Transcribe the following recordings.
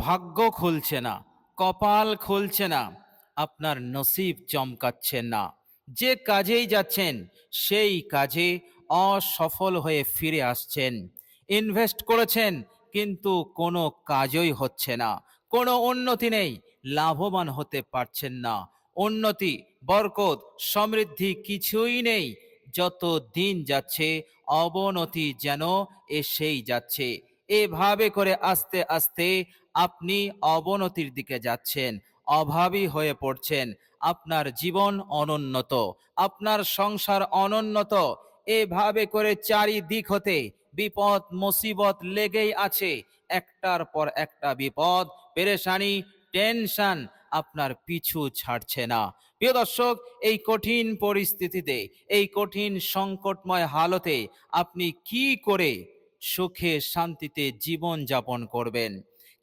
ভাগ্য খুলছে না, কপাল খুলছে না, আপনার নসিব চমকাচ্ছে না। যে কাজেই যাচ্ছেন সেই কাজে অসফল হয়ে ফিরে আসছেন। ইনভেস্ট করেছেন কিন্তু কোনো কাজই হচ্ছে না, কোনো উন্নতি নেই, লাভবান হতে পারছেন না। উন্নতি, বরকত, সমৃদ্ধি কিছুই নেই। যত দিন যাচ্ছে অবনতি যেন এসেই যাচ্ছে। এভাবে করে আস্তে আস্তে আপনি অবনতির দিকে যাচ্ছেন, অভাবী হয়ে পড়ছেন। আপনার জীবন অনুন্নত, আপনার সংসার অনুন্নত। এভাবে করে চারিদিক হতে বিপদ মুসিবত লেগেই আছে। একটার পর একটা বিপদ, পেরেশানি, টেনশন আপনার পিছু ছাড়ছে না। প্রিয় দর্শক, এই কঠিন পরিস্থিতিতে, এই কঠিন সংকটময় হালতে আপনি কি করে সুখে শান্তিতে জীবন যাপন করবেন?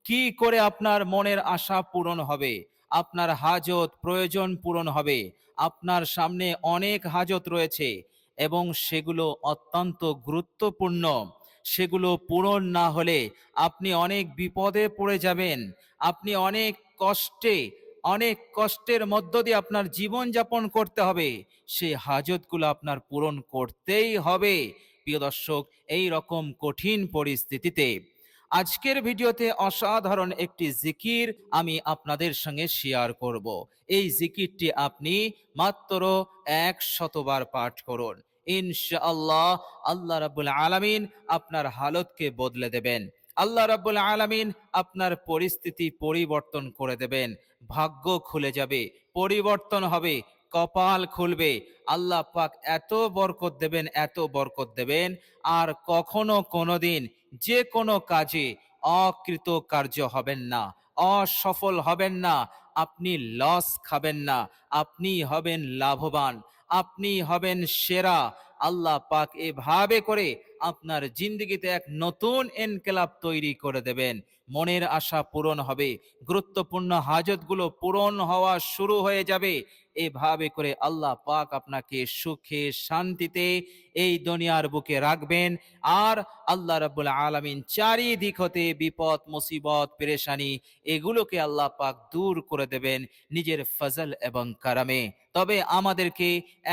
কি করে আপনার মনের আশা পূরণ হবে? আপনার হাজত প্রয়োজন পূরণ হবে। আপনার সামনে অনেক হাজত রয়েছে এবং সেগুলো অত্যন্ত গুরুত্বপূর্ণ। সেগুলো পূরণ না হলে আপনি অনেক বিপদে পড়ে যাবেন। আপনি অনেক কষ্টের মধ্য দিয়ে আপনার জীবন যাপন করতে হবে। সেই হাজতগুলো আপনার পূরণ করতেই হবে। প্রিয় দর্শক, এই রকম কঠিন পরিস্থিতিতে আজকের ভিডিওতে অসাধারণ একটি জিকির আমি আপনাদের সঙ্গে শেয়ার করব। এই জিকিরটি আপনি মাত্র 100 বার পাঠ করুন। ইনশাআল্লাহ আল্লাহ রাব্বুল আলামিন আপনার হালতকে বদলে দেবেন। আল্লাহ রাব্বুল আলামিন আপনার পরিস্থিতি পরিবর্তন করে দেবেন। ভাগ্য খুলে যাবে, পরিবর্তন হবে, কপাল খুলবে। আল্লাহ পাক এত বরকত দেবেন, এত বরকত দেবেন, আর কখনো কোনোদিন যে কোনো কাজে অকৃতকার্য হবেন না, অসফল হবেন না। আপনি লস খাবেন না, আপনি হবেন লাভবান, আপনি হবেন সেরা। আল্লাহ পাক এভাবে করে আপনার জিন্দগিতে এক নতুন এনকেলাব তৈরি করে দেবেন। মনের আশা পূরণ হবে, গুরুত্বপূর্ণ হাজতগুলো পূরণ হওয়া শুরু হয়ে যাবে। এভাবে করে আল্লাহ পাক আপনাকে সুখে শান্তিতে এই দুনিয়ার বুকে রাখবেন। আর আল্লাহ রাব্বুল আলামিন চারিদিক হতে বিপদ মুসিবত পেরেশানি এগুলোকে আল্লাহ পাক দূর করে দেবেন নিজের ফজল এবং কারামে। তবে আমাদেরকে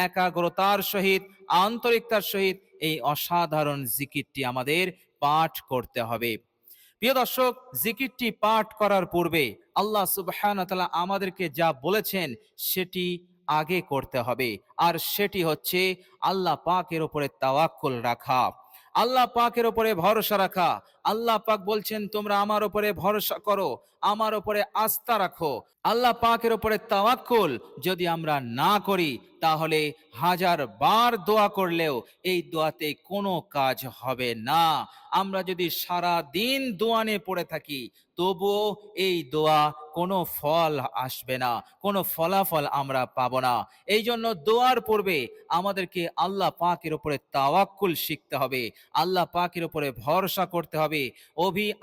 একাগ্রতার সহিত, আন্তরিকতার সহিত এই অসাধারণ জিকিরটি আমাদের পাঠ করতে হবে। প্রিয় দর্শক, জিকিরটি পাঠ করার পূর্বে আল্লাহ সুবহানাহু ওয়া তাআলা আমাদেরকে যা বলেছেন সেটি আগে করতে হবে। আর সেটি হচ্ছে আল্লাহ পাকের উপরে তাওয়াক্কুল রাখা, আল্লাহ পাকের উপরে ভরসা রাখা। আল্লাহ পাক বলছেন, তোমরা আমার উপরে ভরসা করো, আমার উপরে আস্থা রাখো। আল্লাহ পাকের উপরে তাওয়াক্কুল যদি আমরা না করি তাহলে হাজার বার দোয়া করলেও এই দোয়াতে কোনো কাজ হবে না। আমরা যদি সারা দিন দোয়া নিয়ে পড়ে থাকি তবুও এই দোয়া কোনো ফল আসবে না, কোনো ফলাফল আমরা পাবো না। এই জন্য দোয়ার পূর্বে আমাদেরকে আল্লাহ পাকের উপরে তাওয়াক্কুল শিখতে হবে, আল্লাহ পাকের উপরে ভরসা করতে হবে।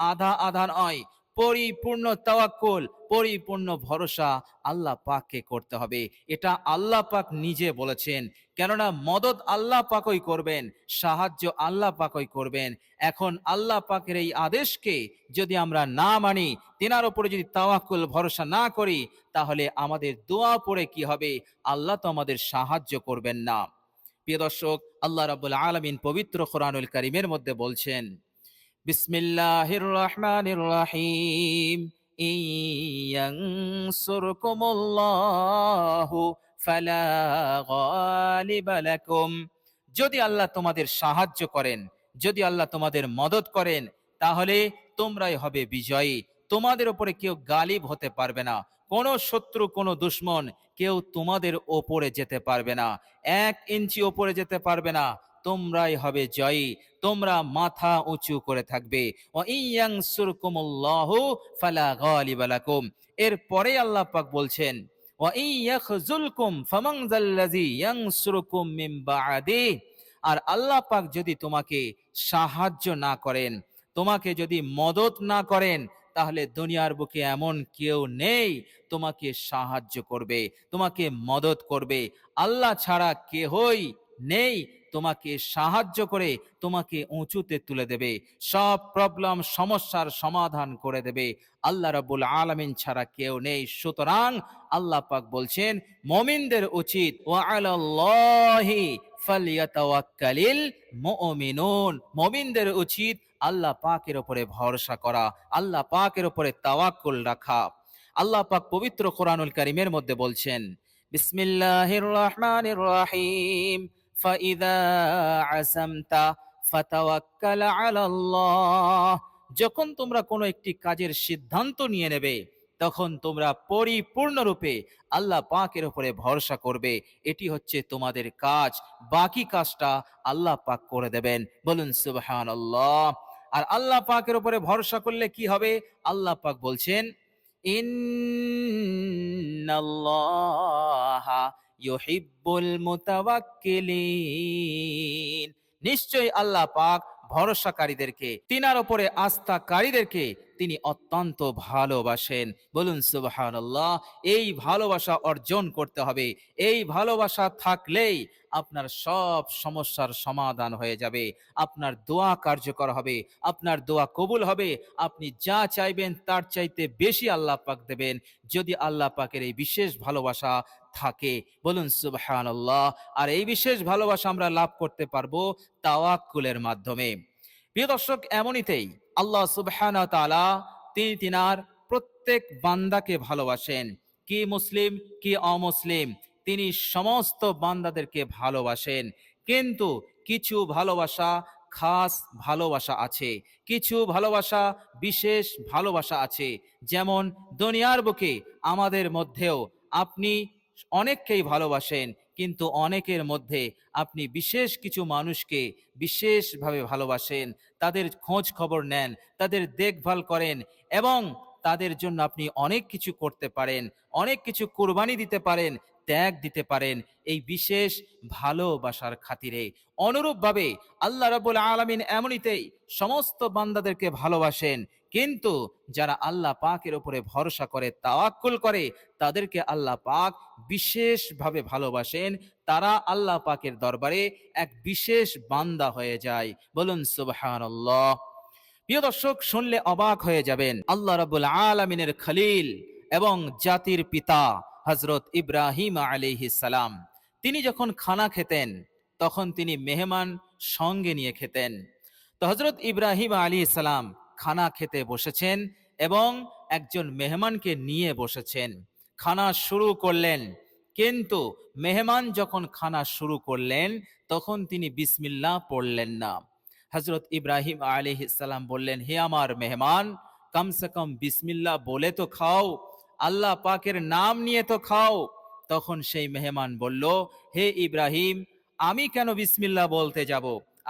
আধা আধা নয়, পরিপূর্ণ তাওয়াক্কুল, পরিপূর্ণ ভরসা আল্লাহ পাককে করতে হবে। এটা আল্লাহ পাক নিজে বলেছেন। কেননা মদদ আল্লাহ পাকই করবেন, সাহায্য আল্লাহ পাকই করবেন। এখন আল্লাহ পাকের এই আদেশকে যদি আমরা না মানি, তেনার উপরে যদি তাওয়াক্কুল ভরসা না করি, তাহলে আমাদের দোয়া পড়ে কি হবে? আল্লাহ তো আমাদের সাহায্য করবেন না। প্রিয় দর্শক, আল্লাহ রাব্বুল আলামিন পবিত্র কোরআনুল কারীমের মধ্যে বলছেন, বিসমিল্লাহির রহমানির রহিম, ইয়ানসুরকুমুল্লাহু ফালা গালিবা লাকুম। যদি আল্লাহ তোমাদের সাহায্য করেন, যদি আল্লাহ তোমাদের মদদ করেন, তাহলে তোমরাই হবে বিজয়ী। তোমাদের উপরে কেউ গালিব হতে পারবে না। কোনো শত্রু, কোনো দুশ্মন কেউ তোমাদের ওপরে যেতে পারবে না, 1 ইঞ্চি ওপরে যেতে পারবে না। তোমরাই হবে জয়ী, তোমরা মাথা উঁচু করে থাকবে। ওয়া ইয়ানসুরকুমুল্লাহু ফালা গালিবা লাকুম। এরপরে আল্লাহ পাক বলছেন, ওয়া ইয়াখযুলকুম ফামান যাল্লাযী ইয়ানসুরকুম মিন বা'দি। আর আল্লাহ পাক যদি তোমাকে সাহায্য না করেন, তোমাকে যদি মদদ না করেন, তাহলে দুনিয়ার বুকে এমন কেউ নেই তোমাকে সাহায্য করবে, তোমাকে মদদ করবে। আল্লাহ ছাড়া কেহই নেই তোমাকে সাহায্য করে তোমাকে উঁচুতে তুলে দেবে, সব প্রবলেম সমস্যার সমাধান করে দেবে। আল্লাহ রাব্বুল আলামিন ছাড়া কেউ নেই। সুতরাং আল্লাহ পাক বলছেন মুমিনদের উচিত ওয়া আলাল্লাহি ফালইয়াতাওয়াক্কালিল মুমিনুন, মুমিনদের উচিত আল্লাহ পাকের উপরে ভরসা করা, আল্লাহ পাকের উপরে তাওয়াক্কুল রাখা। আল্লাহ পাক পবিত্র কোরআনুল কারীমের মধ্যে বলছেন বিসমিল্লাহির রহমানির রহিম ফাইদা আযামতা ফাতাওয়াক্কাল আলাল্লাহ। যখন তোমরা কোনো একটি কাজের সিদ্ধান্ত নিয়ে নেবে তখন তোমরা পরিপূর্ণরূপে আল্লাহ পাকের উপরে ভরসা করবে। এটি হচ্ছে তোমাদের কাজ, বাকি কাজটা আল্লাহ পাক করে দেবেন। বলুন সুবহানাল্লাহ। আর আল্লাহ পাকের উপরে ভরসা করলে কি হবে? আল্লাহ পাক বলছেন ইন্নাল্লাহা ইউহিব্বুল মুতাওয়াক্কিলিন, নিশ্চয়ই আল্লাহ পাক ভরসাকারীদেরকে, তিনার উপরে আস্থাকারীদেরকে তিনি অত্যন্ত ভালোবাসেন। বলুন সুবহানাল্লাহ। এই ভালোবাসা অর্জন করতে হবে। এই ভালোবাসা থাকলেই আপনার সব সমস্যার সমাধান হয়ে যাবে, আপনার দোয়া কার্যকর হবে, আপনার দোয়া কবুল হবে, আপনি যা চাইবেন তার চাইতে বেশি আল্লাহ পাক দেবেন, যদি আল্লাহ পাকের এই বিশেষ ভালোবাসা থাকে। বলুন সুবহানাল্লাহ। আর এই বিশেষ ভালোবাসা আমরা লাভ করতে পারবো তাওয়াক্কুলের মাধ্যমে। প্রিয় দর্শক, এমনিতেই আল্লাহ সুবহানাহু ওয়া তাআলা তিনি তিনার প্রত্যেক বান্দাকে ভালোবাসেন, কি মুসলিম কি অমুসলিম, তিনি সমস্ত বান্দাদেরকে ভালোবাসেন। কিন্তু কিছু ভালোবাসা খাস ভালোবাসা আছে, কিছু ভালোবাসা বিশেষ ভালোবাসা আছে। যেমন দুনিয়ার বুকে আমাদের মধ্যেও আপনি অনেককেই ভালোবাসেন, কিন্তু অনেকের মধ্যে আপনি বিশেষ কিছু মানুষকে বিশেষভাবে ভালোবাসেন, তাদের খোঁজ খবর নেন, তাদের দেখভাল করেন এবং তাদের জন্য আপনি অনেক কিছু করতে পারেন, অনেক কিছু কুরবানি দিতে পারেন, ত্যাগ দিতে পারেন এই বিশেষ ভালোবাসার খাতিরে। অনুরূপভাবে আল্লাহ রাব্বুল আলামিন এমনিতেই সমস্ত বান্দাদেরকে ভালোবাসেন, কিন্তু যারা আল্লাহ পাকের উপরে ভরসা করে তাওয়াক্কুল করে তাদেরকে আল্লাহ পাক বিশেষভাবে ভালোবাসেন। তারা আল্লাহ পাকের দরবারে এক বিশেষ বান্দা হয়ে যায়। বলুন সুবহানাল্লাহ। প্রিয় দর্শক, শুনলে অবাক হয়ে যাবেন, আল্লাহ রাব্বুল আলামিনের খলিল এবং জাতির পিতা হযরত ইব্রাহিম আলাইহিস সালাম, তিনি যখন খানা খেতেন তখন তিনি মেহমান সঙ্গে নিয়ে খেতেন। তো হযরত ইব্রাহিম আলাইহিস সালাম খানা খেতে বসেছেন এবং একজন মেহমানকে নিয়ে বসেছেন, খানা শুরু করলেন। কিন্তু মেহমান যখন খানা শুরু করলেন তখন তিনি বিসমিল্লাহ পড়লেন না। হযরত ইব্রাহিম আলাইহিস সালাম বললেন, হে আমার মেহমান, কমসে কম বিসমিল্লাহ বলে তো খাও, আল্লাহ পাকের নাম নিয়ে তো খাও। তখন সেই মেহমান বলল, হে ইব্রাহিম, আমি কেন বিসমিল্লাহ বলতে যাব?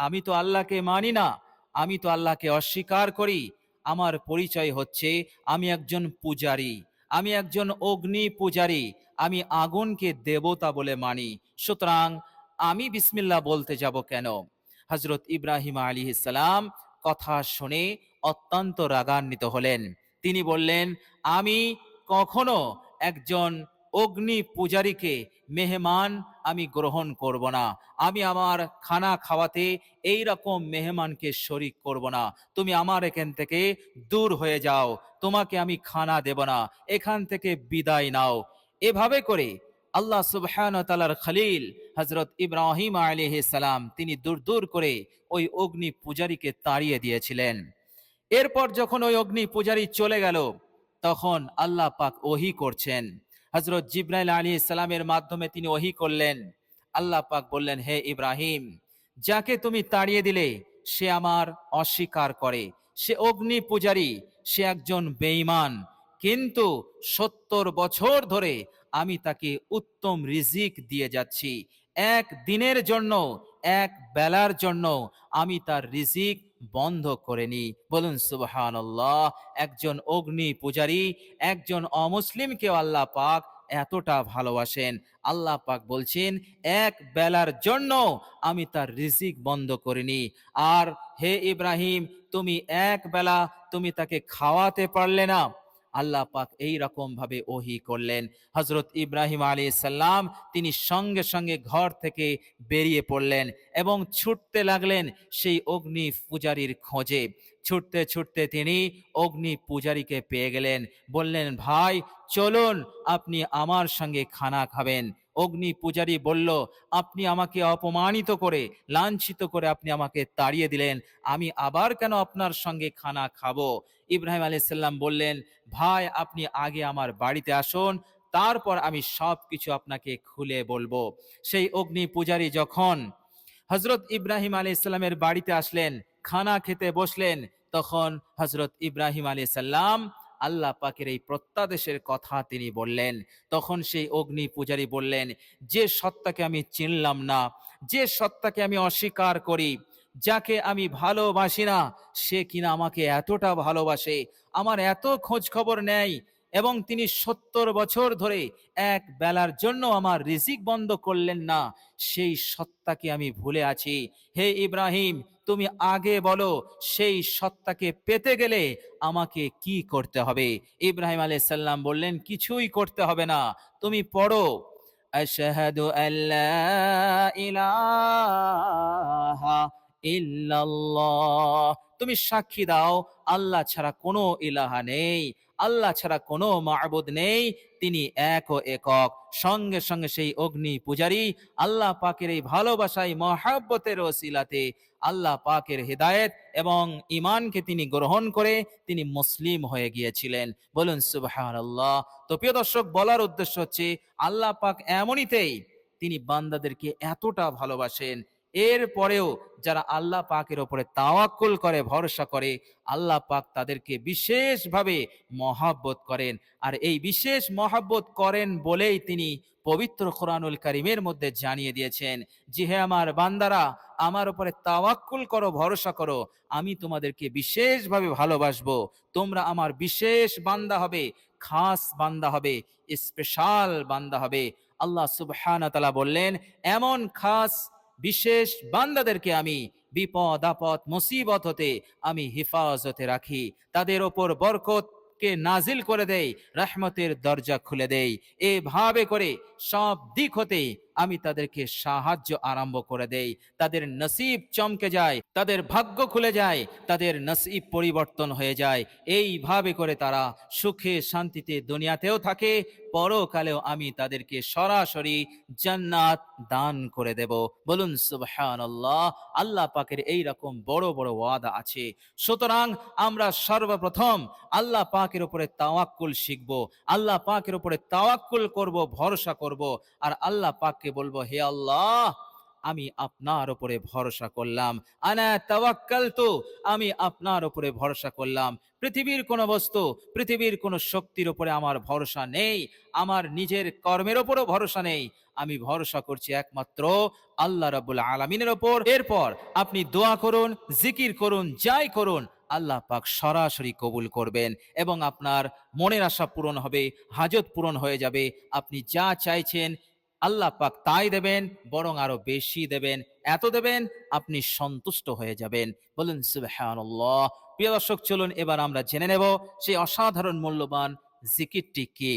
আমি তো আল্লাহকে মানি না, আমি তো আল্লাহকে অস্বীকার করি। আমার পরিচয় হচ্ছে আমি একজন পূজারী, আমি একজন অগ্নি পূজারী, আমি আগুনকে দেবতা বলে মানি। সুতরাং আমি বিসমিল্লাহ বলতে যাব কেন? হযরত ইব্রাহিম আলাইহিস সালাম কথা শুনে অত্যন্ত রাগান্বিত হলেন। তিনি বললেন, আমি কখনো একজন অগ্নি পূজারীকে মেহমান আমি গ্রহণ করব না। আমি আমার খানা খাওয়াতে এই রকম মেহমানকে শরীক করব না। তুমি আমার এখান থেকে দূর হয়ে যাও, তোমাকে আমি খানা দেব না, এখান থেকে বিদায় নাও। এভাবে করে আল্লাহ সুবহানাহু ওয়া তাআলার খলিল হযরত ইব্রাহিম আলাইহিস সালাম তিনি দূর দূর করে ওই অগ্নি পূজারীকে তাড়িয়ে দিয়েছিলেন। এরপর যখন ওই অগ্নি পূজারী চলে গেল তখন আল্লাহ পাক ওহী করছেন। হযরত জিবরাইল আলাইহিস সালামের মাধ্যমে তিনি ওহী করলেন। আল্লাহ পাক বললেন, হে ইব্রাহিম, যাকে তুমি তাড়িয়ে দিলে সে আমার অস্বীকার করে, সে অগ্নি পূজারী, সে একজন বেঈমান, কিন্তু ৭০ বছর ধরে আমি তাকে উত্তম রিজিক দিয়ে যাচ্ছি। এক দিনের জন্য, এক বেলার জন্য আমি তার রিজিক বন্ধ করিনি। বলুন সুবহানাল্লাহ। একজন অগ্নি পূজারী, একজন অমুসলিমকে আল্লাহ পাক এতটা ভালোবাসেন। আল্লাহ পাক বলছেন, এক বেলার জন্য আমি তার রিজিক বন্ধ করিনি। আর হে ইব্রাহিম, তুমি এক বেলা তুমি তাকে খাওয়াতে পারলে না। আল্লাহ পাক এই রকম ভাবে ওহী করলেন। হযরত ইব্রাহিম আলাইহিস সালাম তিনি সঙ্গে সঙ্গে ঘর থেকে বেরিয়ে পড়লেন এবং ছুটতে লাগলেন সেই অগ্নি পূজারীর খোঁজে। ছুটতে ছুটতে তিনি অগ্নি পূজারীকে পেয়ে গেলেন। বললেন, ভাই চলুন, আপনি আমার সঙ্গে খানা খাবেন। অগ্নি পূজারী বলল, আপনি আমাকে অপমানিত করে, লাঞ্ছিত করে আপনি আমাকে তাড়িয়ে দিলেন, আমি আবার কেন আপনার সঙ্গে খানা খাবো? ইব্রাহিম আলাইহিস সালাম বললেন, ভাই আপনি আগে আমার বাড়িতে আসুন, তারপর আমি সব কিছু আপনাকে খুলে বলবো। সেই অগ্নি পূজারী যখন হযরত ইব্রাহিম আলাইহিস সালামের বাড়িতে আসলেন, খানা খেতে বসলেন, তখন হযরত ইব্রাহিম আলাইহিস সালাম আল্লাহ পাকের এই প্রত্যাদেশের কথা তিনি বললেন। তখন সেই অগ্নি পূজারী বললেন, যে সত্তাকে আমি চিনলাম না, যে সত্তাকে আমি অস্বীকার করি, যাকে আমি ভালোবাসি না, সে কিনা আমাকে এতটা ভালোবাসে, আমার এত খোঁজ খবর নেয়, এবং তিনি ৭০ বছর ধরে এক বেলার জন্য আমার রিজিক বন্ধ করলেন না, সেই সত্তাকে আমি ভুলে আছি। হে ইব্রাহিম, তুমি আগে বলো, সেই সত্তাকে পেতে গেলে আমাকে কি করতে হবে? ইব্রাহিম আলাইহিস সালাম বললেন, কিছুই করতে হবে না, তুমি পড়ো, আশহাদু আল্লা ইলাহা ইল্লাল্লাহ। তুমি সাক্ষী দাও, আল্লাহ ছাড়া কোনো ইলাহা নেই, আল্লাহ ছাড়া কোনো মাবুদ নেই, তিনি এক ও একক। সঙ্গে সঙ্গে সেই অগ্নি পূজারী আল্লাহ পাকের এই ভালোবাসায় মহাব্বতের ওসিলাতে আল্লাহ পাকের হিদায়েত এবং ঈমানকে তিনি গ্রহণ করে তিনি মুসলিম হয়ে গিয়েছিলেন। বলুন সুবহানাল্লাহ। তো প্রিয় দর্শক, বলার উদ্দেশ্য হচ্ছে আল্লাহ পাক এমনিতেই তিনি বান্দাদেরকে এতটা ভালোবাসেন, এর পরেও যারা আল্লাহ পাকের উপরে তাওয়াক্কুল করে, ভরসা করে, আল্লাহ পাক তাদেরকে বিশেষভাবে মহাব্বত করেন। আর এই বিশেষ মহাব্বত করেন বলেই তিনি পবিত্র কোরআনুল কারীমের মধ্যে জানিয়ে দিয়েছেন যে, হে আমার বান্দারা, আমার উপরে তাওয়াক্কুল করো, ভরসা করো, আমি তোমাদেরকে বিশেষভাবে ভালোবাসবো, তোমরা আমার বিশেষ বান্দা হবে, খাস বান্দা হবে, স্পেশাল বান্দা হবে। আল্লাহ সুবহানাহু ওয়া তাআলা বললেন, এমন খাস বিশেষ বান্দাদেরকে আমি বিপদ আপদ মুসিবত হতে আমি হেফাজতে রাখি, তাদের ওপর বরকতকে নাজিল করে দেই, রহমতের দরজা খুলে দেই। এভাবে করে সব দিক হতে আমি তাদেরকে সাহায্য আরম্ভ করে দেই, তাদের নসিব চমকে যায়, তাদের ভাগ্য খুলে যায়, তাদের নসিব পরিবর্তন হয়ে যায়। এইভাবে করে তারা সুখে শান্তিতে দুনিয়াতেও থাকে, পরকালেও আমি তাদেরকে সরাসরি জান্নাত দান করে দেব। বলুন সুবহানাল্লাহ। আল্লাহ পাকের এই রকম বড় বড় ওয়াদা আছে। সুতরাং আমরা সর্বপ্রথম আল্লাহ পাকের উপরে তাওয়াক্কুল শিখব, আল্লাহ পাকের উপরে তাওয়াক্কুল করব, ভরসা করব, আর আল্লাহ পাককে বলবো, হে আল্লাহ, আমি আপনার উপরে ভরসা করলাম, আনা তাওয়াক্কালতু, আমি আপনার উপরে ভরসা করলাম। পৃথিবীর কোন বস্তু, পৃথিবীর কোন শক্তির উপরে আমার ভরসা নেই, আমার নিজের কর্মের উপরও ভরসা নেই, আমি ভরসা করছি একমাত্র আল্লাহ রাব্বুল আলামিনের উপর। এরপর আপনি দোয়া করুন, জিকির করুন, যাই করুন, আল্লাহ পাক সরাসরি কবুল করবেন এবং আপনার মনের আশা পূরণ হবে, হাজত পূরণ হয়ে যাবে। আপনি যা চাইছেন আল্লাহ পাক তাই দেবেন, বরং আরো বেশি দেবেন, এত দেবেন আপনি সন্তুষ্ট হয়ে যাবেন। বলুন সুবহানাল্লাহ। প্রিয় দর্শক, চলুন এবার আমরা জেনে নেব সেই অসাধারণ মূল্যবান জিকিরটি কি।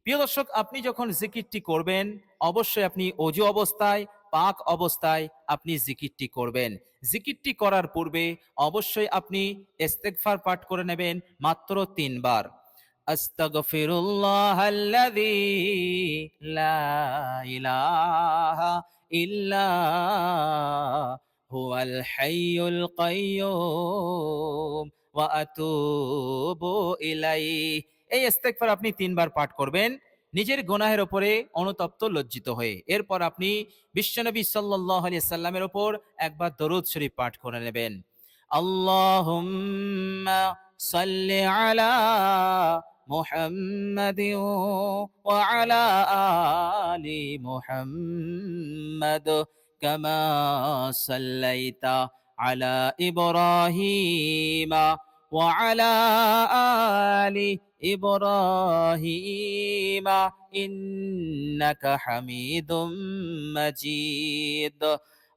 প্রিয় দর্শক, আপনি যখন জিকিরটি করবেন, অবশ্যই আপনি অজু অবস্থায়, পাক অবস্থায় আপনি জিকিরটি করবেন। জিকিরটি করার পূর্বে অবশ্যই আপনি ইস্তেগফার পাঠ করে নেবেন মাত্র ৩ বার। আস্তাগফিরুল্লাহাল্লাযী লা ইলাহা ইল্লা হুয়াল হাইয়ুল কাইয়্যুম ওয়া আতুবু ইলাইহি। এই ইস্তেগফার আপনি ৩ বার পাঠ করবেন নিজের গুনাহের উপরে অনুতপ্ত, লজ্জিত হয়ে। এরপর আপনি বিশ্বনবী সাল্লাল্লাহু আলাইহি সাল্লামের উপর একবার দরুদ শরীফ পাঠ করে নেবেন। আল্লাহুম্মা সাল্লি আলা মুহাম্মাদিন ওয়া আলা আলি মুহাম্মাদ কামা সাল্লাইতা আলা ইব্রাহিমা ওয়া আলা আলি ইব্রাহিমা ইন্নাকা হামিদুম মাজিদ।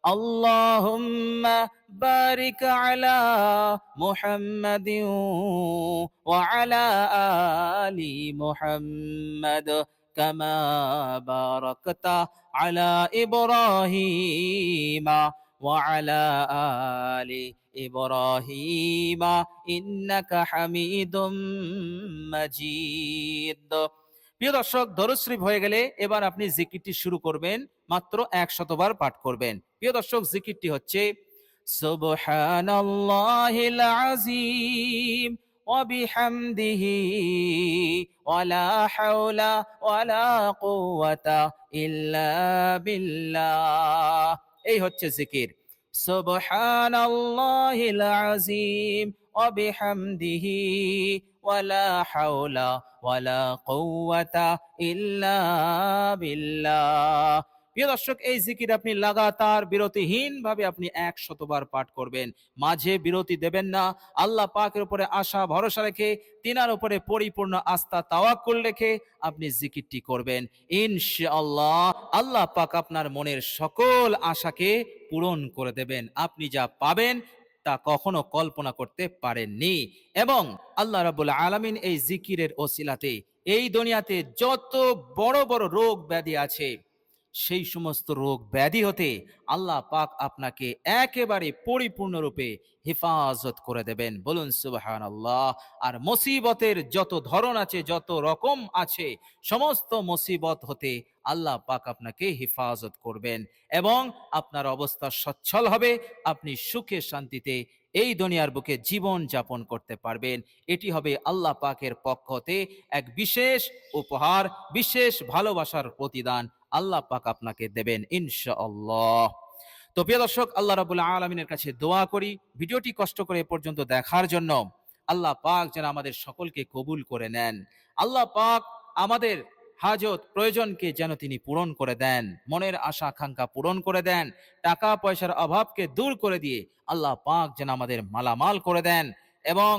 আল্লাহুম্মা বারিক আলা মুহাম্মাদিন ওয়া আলা আলি মুহাম্মাদ কামা বারাকতা আলা ইব্রাহিমা وعلى آل إبراهيم إنك حميد مجيد। প্রিয় দর্শক, দরুদ শরীফ হয়ে গেলে এবার আপনি জিকিরটি শুরু করবেন, মাত্র 100 বার পাঠ করবেন। প্রিয় দর্শক, জিকিরটি হচ্ছে সুবহানাল্লাহিল আযীম ওয়া বিহামদিহি ওয়ালা হাওলা ওয়ালা কুওয়াতা ইল্লা বিল্লাহ। এই হচ্ছে জিকির, সুবহানাল্লাহিল আযীম ওয়া বিহামদিহি ওয়ালা হাওলা ওয়ালা কুওয়াতা ইল্লা বিল্লাহ। প্রিয় দর্শক, এই জিকির আপনি লাগাতার বিরতিহীন ভাবে আপনি 100 বার পাঠ করবেন, মাঝে বিরতি দেবেন না। আল্লাহ পাকের উপরে আশা ভরসা রেখে, তিনার উপরে পরিপূর্ণ আস্থা তাওয়াক্কুল রেখে আপনি জিকিরটি করবেন। ইনশাআল্লাহ আল্লাহ পাক আপনার মনের সকল আশাকে পূরণ করে দেবেন। আপনি যা পাবেন তা কখনো কল্পনা করতে পারেননি। এবং আল্লাহ রাব্বুল আলামিন এই জিকিরের ওসিলাতে এই দুনিয়াতে যত বড় বড় রোগ ব্যাধি আছে, সেই সমস্ত রোগ ব্যাধি হতে আল্লাহ পাক আপনাকে একেবারে পরিপূর্ণরূপে হেফাজত করে দেবেন। বলুন সুবহানাল্লাহ। আর মুসিবতের যত ধরন আছে, যত রকম আছে, সমস্ত মুসিবত হতে আল্লাহ পাক আপনাকে হেফাজত করবেন এবং আপনার অবস্থা সচ্ছল হবে। আপনি সুখে শান্তিতে এই দুনিয়ার বুকে জীবন যাপন করতে পারবেন। এটি হবে আল্লাহ পাকের পক্ষ হতে এক বিশেষ উপহার, বিশেষ ভালোবাসার প্রতিদান আল্লাহ পাক আপনাকে দেবেন ইনশাআল্লাহ। তো প্রিয় দর্শক, আল্লাহ রাব্বুল আলামিনের কাছে দোয়া করি ভিডিওটি কষ্ট করে এ পর্যন্ত দেখার জন্য আল্লাহ পাক যেন আমাদের সকলকে কবুল করে নেন। আল্লাহ পাক আমাদের হাজত প্রয়োজনকে যেন তিনি পূরণ করে দেন, মনের আশা আকাঙ্ক্ষা পূরণ করে দেন, টাকা পয়সার অভাবকে দূর করে দিয়ে আল্লাহ পাক যেন আমাদের মালামাল করে দেন এবং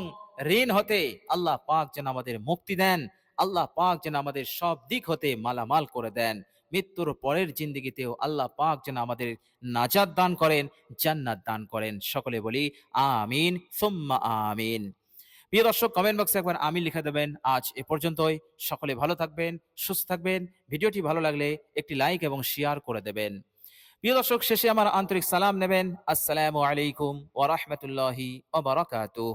ঋণ হতে আল্লাহ পাক যেন আমাদের মুক্তি দেন। আল্লাহ পাক যেন আমাদের সব দিক হতে মালামাল করে দেন। মৃত্যুর পরের জিন্দেগিতেও আল্লাহ পাক যেন আমাদের নাজাত দান করেন, জান্নাত দান করেন। সকলে বলি আমিন সুম্মা আমিন। প্রিয় দর্শক, কমেন্ট বক্সে একবার আমিন লিখে দেবেন। আজ এ পর্যন্তই। সকলে ভালো থাকবেন, সুস্থ থাকবেন। ভিডিওটি ভালো লাগলে একটি লাইক এবং শেয়ার করে দেবেন। প্রিয় দর্শক, শেষে আমার আন্তরিক সালাম নেবেন। আসসালামু আলাইকুম ওয়া রাহমাতুল্লাহি ওয়া বারাকাতুহু।